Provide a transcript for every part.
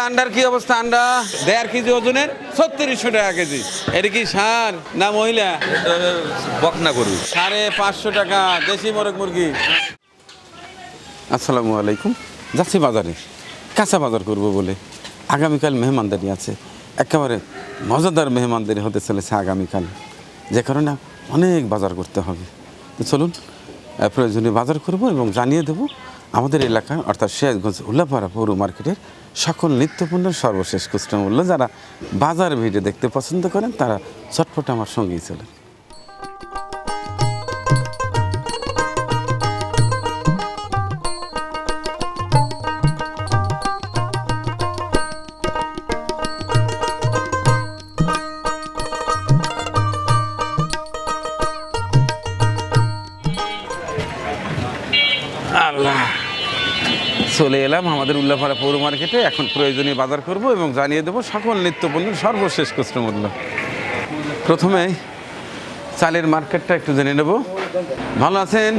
Under কি অবস্থা? আন্ডা 1.5 কেজি ওজনের 3600 টাকা কেজি। এটা কি ষাঁড় না মহিলা? বকনা গরু। 550 টাকা দেশি মোরগ মুরগি। আসসালামু আলাইকুম। যাচ্ছি বাজারে, কাঁচা বাজার করব বলে। আগামীকাল মেহমানদারি আছে, একেবারে মজাদার মেহমানদারি হতে চলেছে আগামীকাল, যে কারণে অনেক বাজার করতে হবে। তো চলুন প্রয়োজনীয় বাজার করব এবং জানিয়ে দেব আমাদের এলাকায় অর্থাৎ সিরাজগঞ্জ উল্লাপাড়া পৌর মার্কেটের সকল নিত্যপণ্যের সর্বশেষ খুচরা মূল্য। যারা বাজার ভিডিও দেখতে পছন্দ করেন তারা চটপট আমার সঙ্গেই চলেন। আল্লাহ, চলে এলাম আমাদের উল্লাপাড়া পৌর মার্কেটে। এখন প্রয়োজনীয় বাজার করব এবং জানিয়ে দেবো সকল নিত্যপণ্যের সর্বশেষ খুচরা মূল্য। প্রথমে চালের মার্কেটটা একটু জেনে নেব। ভালো আছেন?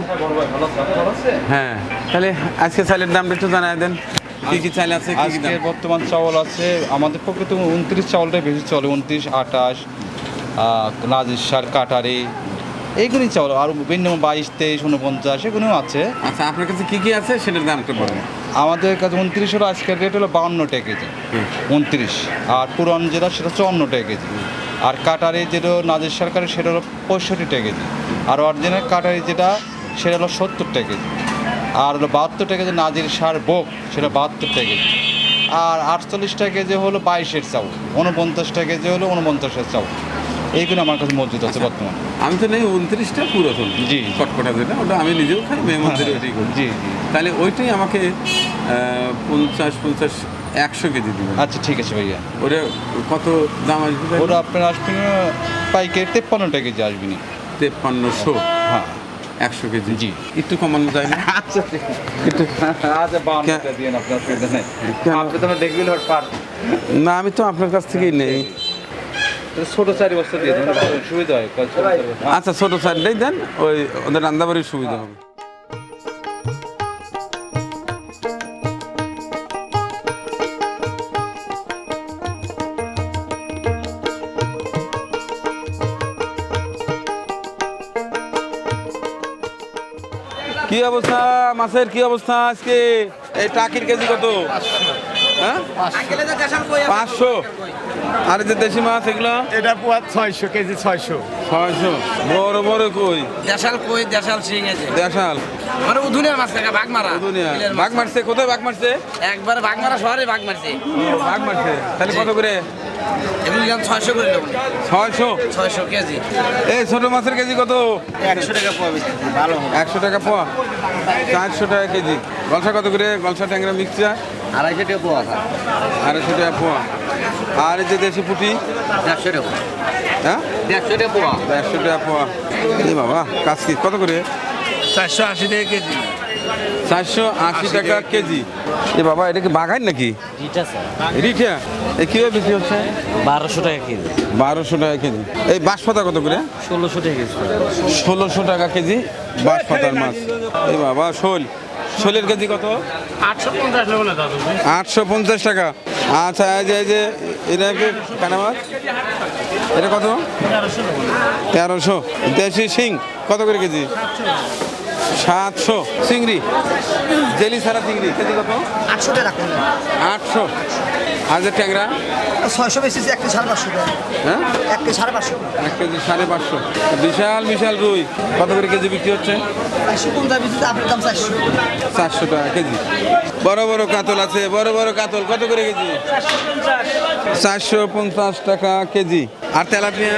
হ্যাঁ, তাহলে আজকে চালের দামটা একটু জানাই দেন। কি কি চাল আছে? আজকে বর্তমান চাউল আছে আমাদের প্রকৃত 29 চাউলটাই বেশি চলে। 29, 28, নাজির, কাটারি, এইগুলি চাউল। আর ভিন্ন 22, 23, 49 এগুলিও আছে। আচ্ছা, আপনার কাছে কি কি আছে সেটার দামটা বলুন। আমাদের কাছে 29 হলো আজকের রেট হলো 52 টাকা কেজি। 29। আর পুরান যেটা সেটা 54 টাকা কেজি। আর কাটারি যেটা নাজির সরকারি সেটা হলো 65 টাকা কেজি। আর অরিজিনাল কাটারি যেটা সেটা হলো 70 টাকা কেজি। আর হলো 72 টাকা কেজি নাজির সার বোক, সেটা 72 টাকা কেজি। আর 48 টাকা কেজি হলো 22-এর চাউল। 49 টাকা কেজি হলো 49-এর চাউল। এইগুলো আমার কাছে মজুদ আছে বর্তমানে। আমি তো নেই 29টা পুরো চল। জি। কটকটা যেটা, ওটা আমি নিজেও খাই, মেহমানদের ওইটাই করি। জি জি। তাহলে ওইটাই আমাকে 50, 100 কেজি দিবেন। আচ্ছা ঠিক আছে ভাইয়া। ওটা কত দাম আসবে? ওরা আপনার আসবেন পাইকারি 53 টাকা কেজি আসবেনি। 5300। হ্যাঁ 100 কেজি। জি। একটু কমানো যায় না? আচ্ছা ঠিক আছে। আচ্ছা 52 টাকা দিয়ে আপনার অসুবিধা নেই। আপনি তো দেখবেন ওর পার। না, আমি তো আপনার কাছ থেকেই নেই। ছোট 4 বস্তা দিয়ে দেন, সুবিধা হয়। আচ্ছা, ছোটো সাইডটাই দেন, ওই ওদের রান্নাবাড়ির সুবিধা হবে। কি অবস্থা মাছের? কি অবস্থা আজকে? এই টাকির কেজি কত? হ্যাঁ 500। আর এই যে দেশি মাছ এগুলো? এটা পোয়া 600 কেজি 600। 600। বড় বড় কই? দেশাল কই, দেশাল শিং আছে। দেশাল মানে উধুনিয়া মাছ থেকে বাঘ মারা। দুনিয়া বাঘ মারছে? কোথায় বাঘ মারছে? একবার বাঘ মারা শহরে বাঘ মারছে। বাঘ মারছে। তাহলে কত করে? এগুলি দাম 600 করে নেবেন। 600। 600 কেজি। এই ছোট মাছের কেজি কত? 100 টাকা পোয়া বেশি ভালো হবে। 100 টাকা পোয়া। 400 টাকা কেজি। গলসা কত করে? গলসা ট্যাংরা মিক্সচার 250 টাকা পোয়া। 250 টাকা পোয়া। আর এই যে দেশি পুঁটি? 150 টাকা। হ্যাঁ 150 টাকা পোয়া। 150 টাকা পোয়া। এই বাবা, কাজ কি কত করে? 480 টাকা কেজি। 480 টাকা কেজি। এ বাবা, এটা কি বাঘাই নাকি? এটা স্যার রিঠা? এই কীভাবে বিক্রি হচ্ছে? 1200 টাকা কেজি। 1200 টাকা কেজি। এই বাঁশপাতা কত করে? 1600 টাকা কেজি। 1600 টাকা কেজি বাঁশপাতার মাছ। এই বাবা, শোলের কেজি কত? 850 বলে দাদু। 850 টাকা। আচ্ছা, এই যে এটা কি কানা মাছ? এটা কত? 1300। দেশি শিং কত করে কেজি? 700। চিংড়ি, জেলি ছাড়া চিংড়ি কেজি কত? 800 টাকা 800। আর যে ট্যাংরা? 600 বেশি, 1 কেজি 550 টাকা। হ্যাঁ 1 কেজি 550। 1 কেজি 550। বিশাল বিশাল রুই কত করে কেজি বিক্রি হচ্ছে? 150 বেশি, আপনার দাম 400। 400 টাকা কেজি। বড় বড় কাতল আছে, বড় বড় কাতল কত করে কেজি? 450 টাকা কেজি। আর তেলাপিয়া?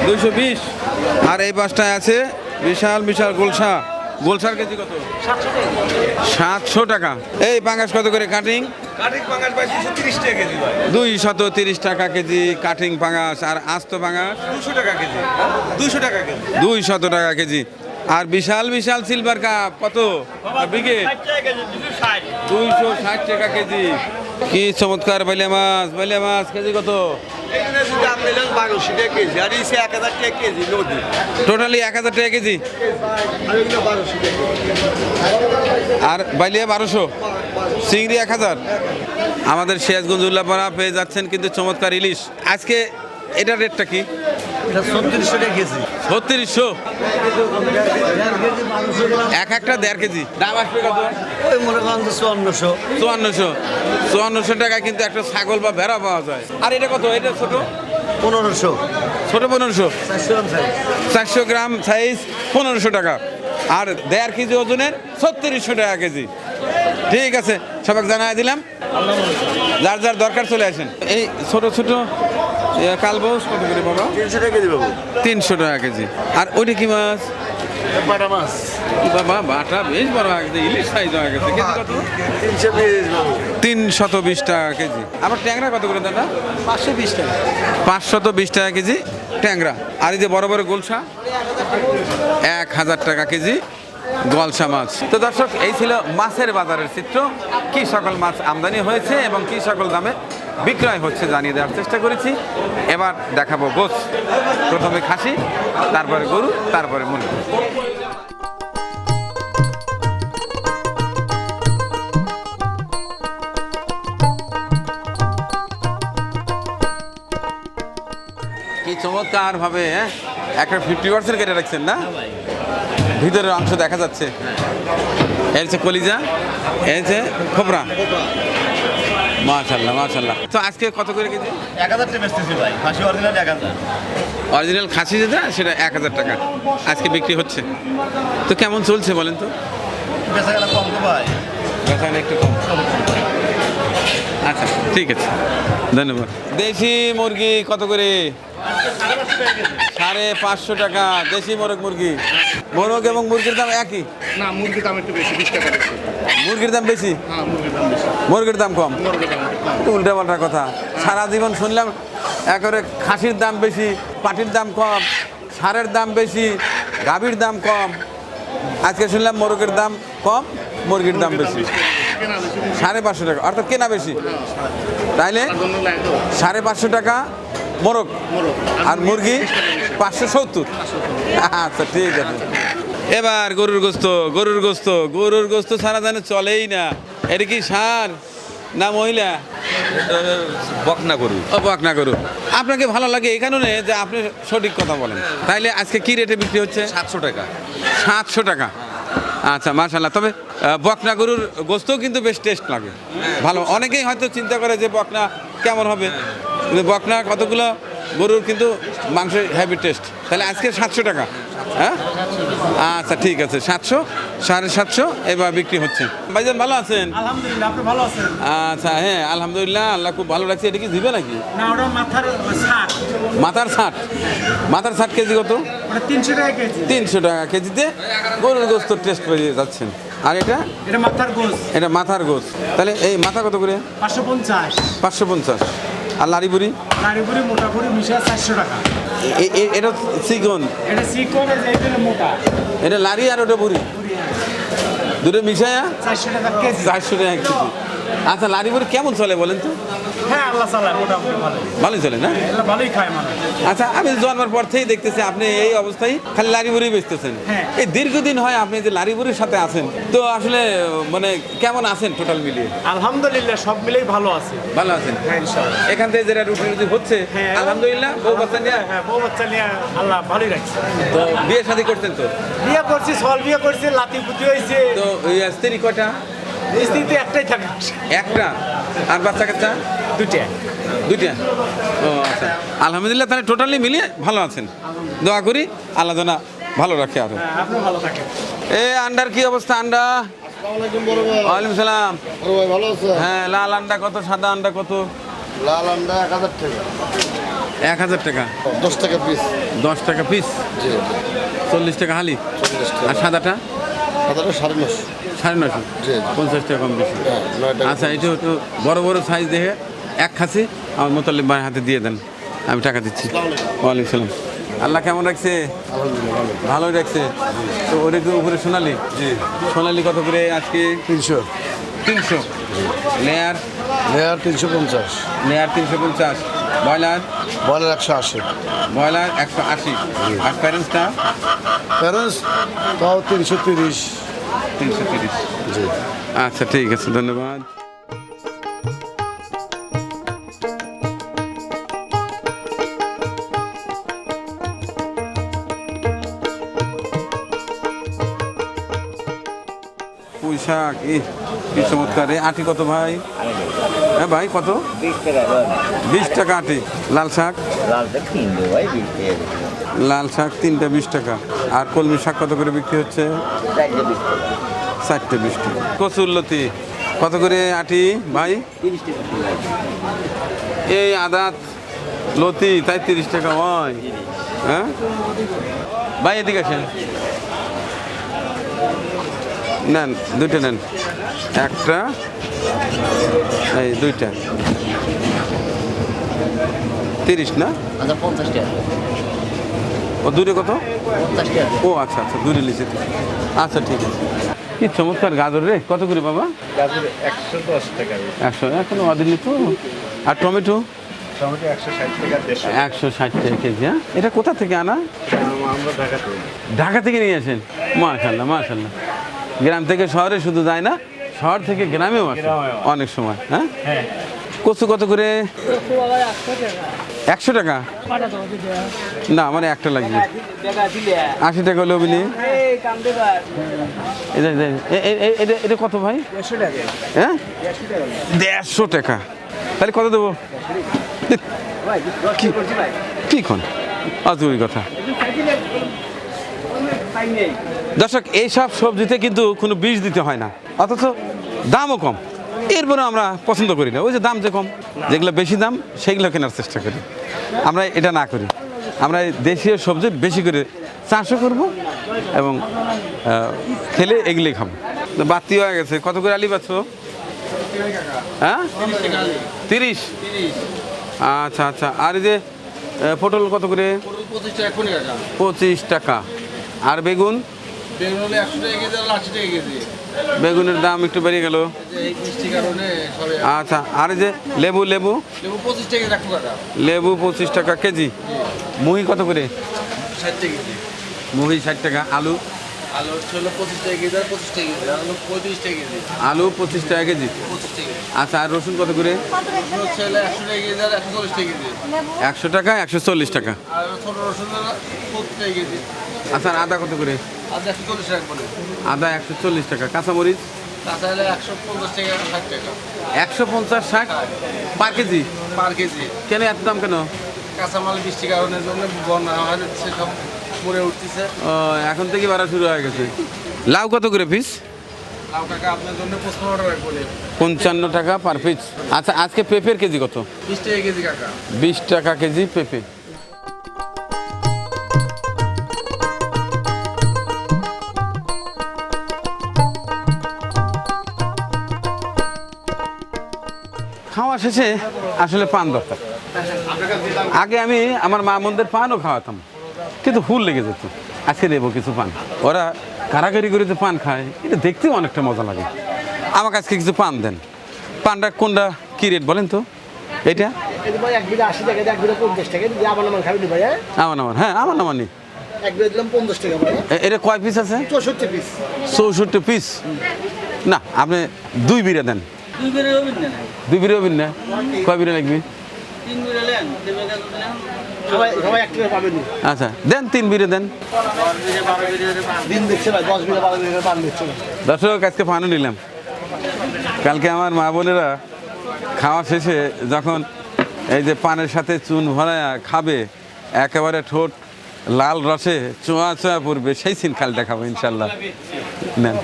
220। আর এই পাশটায় আছে বিশাল বিশাল গোলসা। গোলসার কেজি কত? 700 টাকা। এই পাঙ্গাস কত করে কাটিং? 230 টাকা কেজি কাটিং পাঙ্গাস। আর আস্ত পাঙ্গাস 200 টাকা কেজি। আর বিশাল বিশাল সিলভার কাপ কত বিঘে? 260 টাকা কেজি। কি চমৎকার বাইলে মাছ কেজি কত? টোটালি 1000 টাকা কেজি। আর বাইলিয়া 1200। চিংড়ি 1000। আমাদের সিরাজগঞ্জ উল্লাপাড়া পেয়ে যাচ্ছেন কিন্তু চমৎকার ইলিশ। আজকে এটার রেটটা কি? এটা 3600 টাকা কেজি 3600, এক একটা 1.5 কেজি। দাম আসবে কত? ওই মনে করেন যে 5400 5400 টাকায় কিন্তু একটা ছাগল বা ভেড়া পাওয়া যায়। আর এটা কত? এটা ছোট 1500 ছোট 1500, 400 400 গ্রাম গ্রাম সাইজ সাইজ 1500 টাকা। আর 1.5 কেজি ওজনের 3600 টাকা কেজি। ঠিক আছে, সবাই জানাই দিলাম। যার যার দরকার চলে আসেন। এই ছোট ছোট কালবোস কত করে বাবা? 300 টাকা কেজি বাবু 300 টাকা কেজি। আর ওইটা কি মাছ? বাটা মাছ কি বাবা, বাটা বেশ বড় হয়ে গেছে, ইলিশ সাইজ হয়ে গেছে। কেজি কত? 320 বাবু 320 টাকা কেজি। আবার ট্যাংরা কত করে দাদা? 520 টাকা 520 টাকা কেজি ট্যাংরা। আর এই যে বড় বড় গোলসা 1000 টাকা কেজি গোলসা মাছ। তো দর্শক, এই ছিল মাছের বাজারের চিত্র। কি সকল মাছ আমদানি হয়েছে এবং কি সকল দামে বিক্রয় হচ্ছে জানিয়ে দেওয়ার চেষ্টা করেছি। এবার দেখাবো গোছ। প্রথমে খাসি, তারপরে গরু, তারপরে মুরগি। কি চমৎকার ভাবে একটা 50% কেটে রাখছেন না? ভিতরের অংশ দেখা যাচ্ছে। এর হচ্ছে কলিজা, এর হচ্ছে খোপরা। মাশাল্লাহ মাশাল্লাহ। তো আজকে কত করে কেজি? 1000 টাকা বেচতেছি ভাই খাসি অরিজিনাল 1000 অরিজিনাল খাসি যেটা সেটা 1000 টাকা আজকে বিক্রি হচ্ছে। তো কেমন চলছে বলেন তো? বেচা গেল কম তো ভাই বেচাকেনা একটু কম। আচ্ছা ঠিক আছে, ধন্যবাদ। দেশি মুরগি কত করে? 550 টাকা দেশি মোরগ মুরগি। মোরগ এবং মুরগির দাম একই? না, মুরগির দাম একটু বেশি, 20 টাকা বেশি। মুরগির দাম বেশি, হ্যাঁ, মুরগির দাম বেশি। মুরগির দাম কম। মুরগির দাম কম। উল্টা পাল্টা কথা। সারা জীবন শুনলাম একেবারে খাসির দাম বেশি, পাটির দাম কম, ষাঁড়ের দাম বেশি, গাভীর দাম কম। আজকে শুনলাম মোরগের দাম কম, মুরগির দাম বেশি। 550 টাকা, অর্থাৎ কেনা বেশি। তাইলে 550 টাকা মোরগ আর মুরগি 570। আচ্ছা ঠিক আছে। এবার গরুর গোস্ত। গরুর গোস্ত, গরুর গোস্ত ছাড়া যেন চলেই না। এটা কি ষাঁড় না মহিলা? বকনা গরু। ও বকনা গরু। আপনাকে ভালো লাগে এই কারণে যে আপনি সঠিক কথা বলেন। তাইলে আজকে কি রেটে বিক্রি হচ্ছে? 700 টাকা। 700 টাকা। আচ্ছা মাশাল্লাহ। তবে বকনা গরুর গোস্তও কিন্তু বেশ টেস্ট লাগে, ভালো। অনেকেই হয়তো চিন্তা করে যে বকনা কেমন হবে, কিন্তু বকনা কতগুলো গরুর কিন্তু মাংস হেভি টেস্ট। তাহলে আজকে 700 টাকা। হ্যাঁ আচ্ছা ঠিক আছে, 700, 750 এবার বিক্রি হচ্ছে। ভাইজান ভালো আছেন? আলহামদুলিল্লাহ আপনি ভালো আছেন আচ্ছা হ্যাঁ আলহামদুলিল্লাহ, আল্লাহ খুব ভালো রাখছে। এটা কি দিবে নাকি? না ওটা মাথার শাক মাথার 60। মাথার 60 কেজি কত? ওটা 300 টাকা কেজি 300 টাকা কেজিতে গরুর গোস্ত টেস্ট পেয়ে যাচ্ছেন। আর এটা? এটা মাথার গোশ এটা মাথার গোস। তাহলে এই মাথা কত করে? 550 550। আর লারি বুড়ি? নারীপুরি মোটা পুরি মিশা 400 টাকা এটা চিকন, এটা চিকন এটা মোটা এটা লারি আর ওটা বুড়ি দুটো মিশায়া 400 টাকা কেজি 400 টাকা কেজি। আচ্ছা লারি বুড়ি কেমন চলে বলেন তো? হ্যাঁ আল্লাহ চালায় মোটামুটি ভালো ভালোই চলে না? এটা ভালোই খায় মানুষ আচ্ছা আমি জন্মের পর থেকেই দেখতেছি আপনি এই অবস্থায় খালি লারি বুড়ি বেচতেছেন। হ্যাঁ। এই দীর্ঘদিন হয় আপনি যে লারি বুড়ির সাথে আছেন, তো আসলে মানে কেমন আছেন টোটাল মিলিয়ে? আলহামদুলিল্লাহ সব মিলেই ভালো আছে ভালো আছেন? হ্যাঁ ইনশাআল্লাহ এখান থেকে যেটা রুটি রুটি হচ্ছে হ্যাঁ। আলহামদুলিল্লাহ। বউ বাচ্চা নিয়ে হ্যাঁ বউ বাচ্চা নিয়ে আল্লাহ ভালোই রাখছে তো বিয়ে শাদী করতেন তো? বিয়ে করছি সল বিয়ে করছি লাতি পুতি হয়েছে তো ওই স্ত্রী কয়টা? স্ত্রী তো একটাই থাকে একটা। আর বাচ্চা কাচ্চা? দুইটা দুইটা। ও আচ্ছা আলহামদুলিল্লাহ, তাহলে টোটালি মিলিয়ে ভালো আছেন। দোয়া করি আল্লাহ যেন ভালো রাখে আরো। হ্যাঁ আপনি ভালো থাকেন এ আন্ডার কি অবস্থা? আন্ডা? ওয়ালাইকুম সালাম। ভালো আছে? হ্যাঁ লাল আন্ডা কত, সাদা আন্ডা কত? লাল আন্ডা 1000 টাকা 1000 টাকা। 10 টাকা পিস 10 টাকা পিস, জি 40 টাকা হালি। 40 টাকা আর সাদাটা? সাদাটা 950 950, জি। 50 টাকা কম বেশি। হ্যাঁ 9 টাকা আচ্ছা এটা একটু বড় বড় সাইজ দেখে এক খাসি আমার মোতাল্লিব ভাইয়ের হাতে দিয়ে দেন, আমি টাকা দিচ্ছি। ওয়ালাইকুম সালাম। আল্লাহ কেমন রাখছে? আলহামদুলিল্লাহ ভালোই রাখছে। তো ওটা কি উপরে সোনালি? জি সোনালি কত করে আজকে? 300 300। Layer? Layer 350 layer 350। Broiler? Broiler 180 broiler 180। আর প্যারেন্টসটা? প্যারেন্টস তাও 330 330। জি আচ্ছা ঠিক আছে, ধন্যবাদ। পুঁইশাক কি চমৎকার! আটি কত ভাই? হ্যাঁ ভাই, কত? 20 টাকা আটি। লাল শাক? লাল শাক 3টা 20 টাকা। আর কলমি শাক কত করে বিক্রি হচ্ছে? 4টে 20 টাকা। কচুরলতি কত করে আটি ভাই? এই আদাত লতি তাই 30 টাকা হয়। হ্যাঁ ভাই, এদিকে আসেন, নেন, দুইটা নেন, একটা এই দুইটা 30 না? আচ্ছা 50 টাকা। ও দূরে কত? 50 টাকা। ও আচ্ছা আচ্ছা, দূরে লিখে। আচ্ছা ঠিক আছে। কি চমৎকার গাজর রে! কত করে বাবা? গাজর 110 টাকা। 100 এখনো অদিন তো। আর টমেটো? টমেটো 160 টাকা 150। 160 টাকা কেজি। হ্যাঁ, এটা কোথা থেকে আনা? আমরা ঢাকাতে। ঢাকা থেকে নিয়ে আসেন? মাশাল্লাহ মাশাল্লাহ। গ্রাম থেকে শহরে শুধু যায় না, শহর থেকে গ্রামেও আসে অনেক সময়। হ্যাঁ, হ্যাঁ। কচু কত করে? 100 টাকা? না, মানে একটা লাগবে। 80 টাকা হলে অভিনয়। এটা কত ভাই? হ্যাঁ, 150 টাকা। তাহলে কত দেবো? কি কোন অজুরি কথা। দর্শক, এইসব সবজিতে কিন্তু কোনো বীজ দিতে হয় না, অথচ দামও কম। এরপরে আমরা পছন্দ করি না। ওই যে দাম যে কম, যেগুলো বেশি দাম সেগুলো কেনার চেষ্টা করি। আমরা এটা না করি, আমরা এই দেশীয় সবজি বেশি করে চাষও করব এবং খেলে এগুলোই খাবো। বাতি হয়ে গেছে। কত করে আলি পাচ্ছ? হ্যাঁ, 30। আচ্ছা আচ্ছা। আর এই যে পটল কত করে? 25 টাকা। আর বেগুন? বেগুনের দাম একটু বেড়ে গেল। আচ্ছা। আর এই যে লেবু? লেবু 25 টাকা কেজি। মুহি কত করে? মুহি 60 টাকা। আলু? আলু 25 টাকা কেজি। আচ্ছা। আর রসুন কত করে? 100 টাকা 140 টাকা। আচ্ছা। আর আদা কত করে? আদা 140 টাকা। কাঁচামরিচ? 150 60 পার কেজি? কেন এত দাম কেন? কাঁচামাল বৃষ্টি কারণের জন্য বন্যা হচ্ছে, সব মরে উঠতেছে। ও, এখন থেকে বাড়া শুরু হয়ে গেছে। লাউ কত করে পিস? লাউ টাকা আপনার জন্য 55 টাকা করে। 55 টাকা পার পিস। আচ্ছা। আজকে পেঁপের কেজি কত? 20 টাকা কেজি কাকা। 20 টাকা কেজি পেঁপে। খাওয়া শেষে আসলে পান দরকার। আগে আমি আমার মা বোনদের পানও খাওয়াতাম, কিন্তু হুল লেগে যেত। আজকে দেবো কিছু পান। ওরা কারাকারি করে যে পান খায়, এটা দেখতেও অনেকটা মজা লাগে। আমাকে আজকে কিছু পান দেন। পানটা কোনটা কি রেট বলেন তো? এটা ভাই 1 বিঘা 80 টাকা, 1 বিঘা 50 টাকা। আমার নাম খাবি ভাই? আমার নাম, হ্যাঁ আমার নাম আনি। 1 বিঘা দিলাম 50 টাকা ভাই। এটা কয় পিস আছে? 64 পিস। 64 পিস? না, আপনি 2 বিড়া দেন। 2 বিড়া হবেন না? কয় বিড়া লাগবে? 3 বিঘা নেন, সবাই 1 টাকা পাবেন। আচ্ছা দেন, 3 বিড়া দেন। দিন দেখছে ভাই, 10 বিঘা 12 বিঘা পান দিচ্ছে। দর্শক, আজকে পানও নিলাম। কালকে আমার মা বোনেরা খাওয়া শেষে যখন এই যে পানের সাথে চুন ভরায় খাবে, একেবারে ঠোঁট লাল রসে চোয়া চোয়া পড়বে, সেই সিন খাল দেখাবো ইনশাল্লাহ। নেন।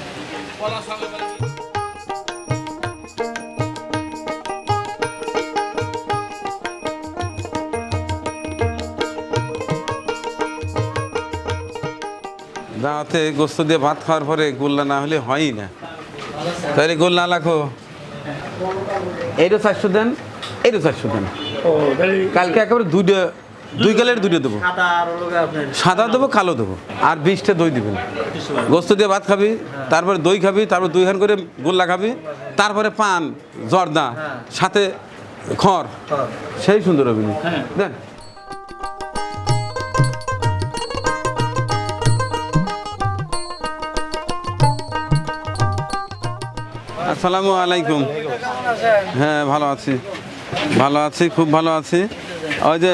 দাওয়াতে গোস্ত দিয়ে ভাত খাওয়ার পরে গোল্লা না হলে হয়ই না। তাহলে গোল্লা লাখো। এইটা 400 দেন, এইটা 400 দেন। কালকে একেবারে 2 কালের 2টা দেবো। সাদা দেবো, কালো দেবো, আর 20টা দই দিবেন। গোস্ত দিয়ে ভাত খাবি, তারপরে দই খাবি, তারপর 2 হান করে গোল্লা খাবি, তারপরে পান জর্দা, সাথে খড়। সেই সুন্দর অভিনয়। দেন। আসসালামু আলাইকুম। হ্যাঁ ভালো আছি, ভালো আছি, খুব ভালো আছি। ওই যে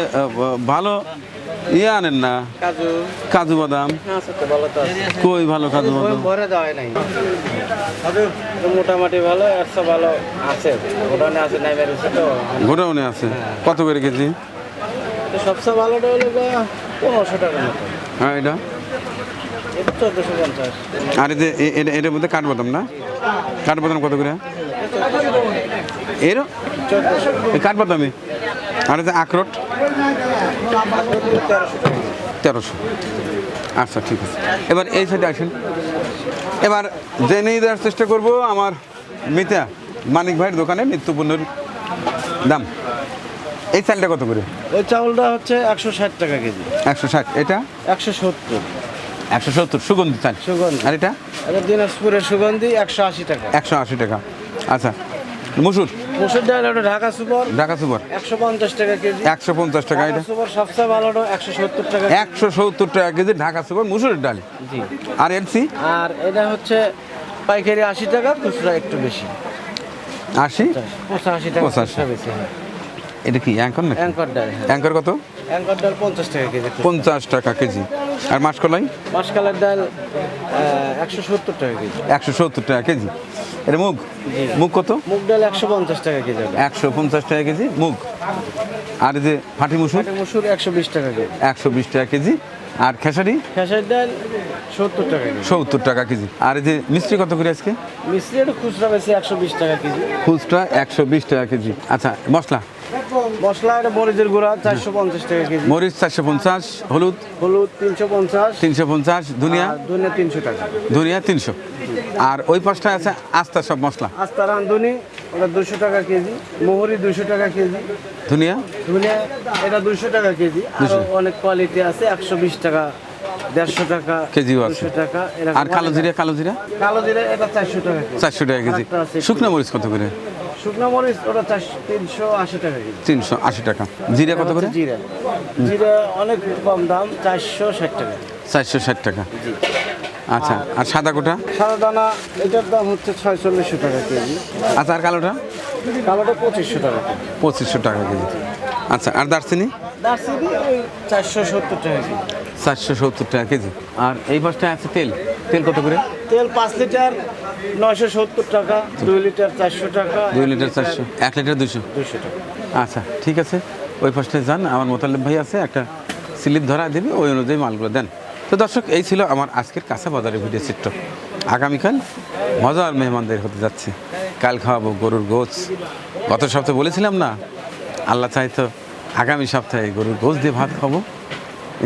ভালো ইয়ে আনেন না, কাজু বাদাম? কই ভালো কাজু বাদাম? মোটামুটি ভালো, 100 ভালো আছে, গোডাউনে আছে, নাই বেরোচ্ছে তো। গোডাউনে আছে, কত করে কেজি? তো সবচেয়ে ভালোটা হলো 1500 টাকার মতো। হ্যাঁ এটা এটা 1450। আর এই যে এটার মধ্যে কাঠবাদাম না, কাঠবাদাম কত করে? এরও এই কাঠবাদামি। আর এই যে আখরোট 1300। আচ্ছা ঠিক আছে, এবার এই সাইডে আসেন। এবার জেনেই দেওয়ার চেষ্টা করব আমার মিতা মানিক ভাইয়ের দোকানে নিত্যপণ্যের দাম। এই চালটা কত করে? ওই চাউলটা হচ্ছে 160 টাকা কেজি। 160। এটা 170 170 সুগন্ধি চাল। সুগন্ধি। আর এটা এটা দিনাজপুরের সুগন্ধি 180 টাকা। 180 টাকা। আচ্ছা মুসুর? মুসুর ডাল ওটা ঢাকা সুপার, ঢাকা সুপার 150 টাকা কেজি। 150 টাকা। এটা সুপার সবচেয়ে ভালোটা 170 টাকা। 170 টাকা কেজি ঢাকা সুপার মুসুরের ডাল। জি। আর এলসি? আর এটা হচ্ছে পাইকারি 80 টাকা, খুচরা একটু বেশি 80 85 টাকা 85 খুচরা বেশি। হ্যাঁ, এটা কি অ্যাঙ্কর না? অ্যাঙ্কর ডাল। হ্যাঁ, অ্যাঙ্কর কত? অ্যাঙ্কর ডাল 50 টাকা কেজি। 50 টাকা কেজি। আর মাসকলাই? মাসকালের ডাল 170 টাকা কেজি। 170 টাকা কেজি। এটা মুগ? মুগ কত? মুগ ডাল 150 টাকা কেজি। 150 টাকা কেজি মুগ। আর এই যে ফাটি মুসুর? মসুর 120 টাকা কেজি। 120 টাকা কেজি। আর খেসারি? খেসারির ডাল 70 টাকা কেজি। 70 টাকা কেজি। আর এই যে মিষ্টি কত করে আজকে? মিষ্টি এটা খুচরা বেশি 120 টাকা কেজি। খুচরা 120 টাকা কেজি। আচ্ছা মশলা? মশলা এটা মরিচের গুঁড়া 450 টাকা কেজি। মরিচ 450, হলুদ? হলুদ 350, 350, ধনিয়া? আর ধনিয়া 300 টাকা। ধনিয়া 300। আর ওই পাশটা আছে আস্তা সব মশলা? আস্তা রাঁধুনি ওটা 200 টাকা কেজি। মোহরি 200 টাকা কেজি। ধনিয়া? ধনিয়া এটা 200 টাকা কেজি। আর অনেক কোয়ালিটি আছে, 120 টাকা, 150 টাকা কেজিও আছে। 200 টাকা এরকম। আর কালো জিরা? কালো জিরা? কালো জিরা এটা 400 টাকা কেজি। 400 টাকা কেজি। আরেকটা আছে শুকনো মরিচ কত করে? শুকনো মরিচ ওটা 380 টাকা কেজি। 380 টাকা। জিরা কত করে? জিরা জিরা অনেক কম দাম, 460 টাকা। 460 টাকা। আচ্ছা আর সাদা কোটা? সাদা দানা এটার দাম হচ্ছে 4600 টাকা কেজি। আচ্ছা আর কালোটা? কালোটা 2500 টাকা কেজি। 2500 টাকা কেজি। আচ্ছা আর দারচিনি? দারচিনি ওই 470 টাকা কেজি। 470 টাকা কেজি। আর এই পাশটায় আছে তেল? তেল কত করে? তেল 5 লিটার 970 টাকা, 2 লিটার 400 টাকা, 2 লিটার 400, 1 লিটার 200। 200 টাকা। আচ্ছা ঠিক আছে, ওই পাশটায় যান, আমার মোতালেব ভাই আছে, একটা স্লিপ ধরা দেবে, ওই অনুযায়ী মালগুলো দেন। তো দর্শক এই ছিল আমার আজকের কাঁচা বাজারের ভিডিও চিত্র। আগামীকাল মজার মেহমানদের হতে যাচ্ছে। কাল খাওয়াবো গরুর গোছ। গত সপ্তাহে বলেছিলাম না, আল্লাহ চাইতো আগামী সপ্তাহে গরুর গোছ দিয়ে ভাত খাবো।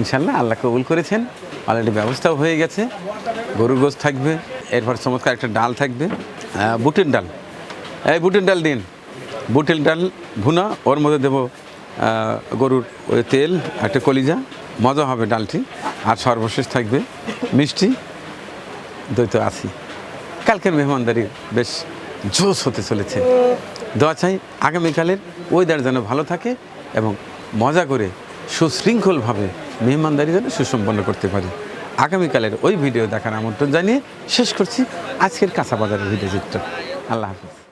ইনশাল্লাহ আল্লাহ কবুল করেছেন, অলরেডি ব্যবস্থাও হয়ে গেছে। গরুর গোছ থাকবে, এরপর চমৎকার একটা ডাল থাকবে, বুটের ডাল। এই বুটের ডাল দিন, বুটের ডাল ভুনা, ওর মধ্যে দেবো গরুর ওই তেল, একটা কলিজা, মজা হবে ডালটি। আর সর্বশেষ থাকবে মিষ্টি দই। তো আছি, কালকের মেহমানদারি বেশ জোশ হতে চলেছে। দোয়া চাই আগামীকালের ওয়েদার যেন ভালো থাকে এবং মজা করে সুশৃঙ্খলভাবে মেহমানদারি যেন সুসম্পন্ন করতে পারি। আগামীকালের ওই ভিডিও দেখার আমন্ত্রণ জানিয়ে শেষ করছি আজকের কাঁচা বাজারের ভিডিও চিত্র। আল্লাহ হাফিজ।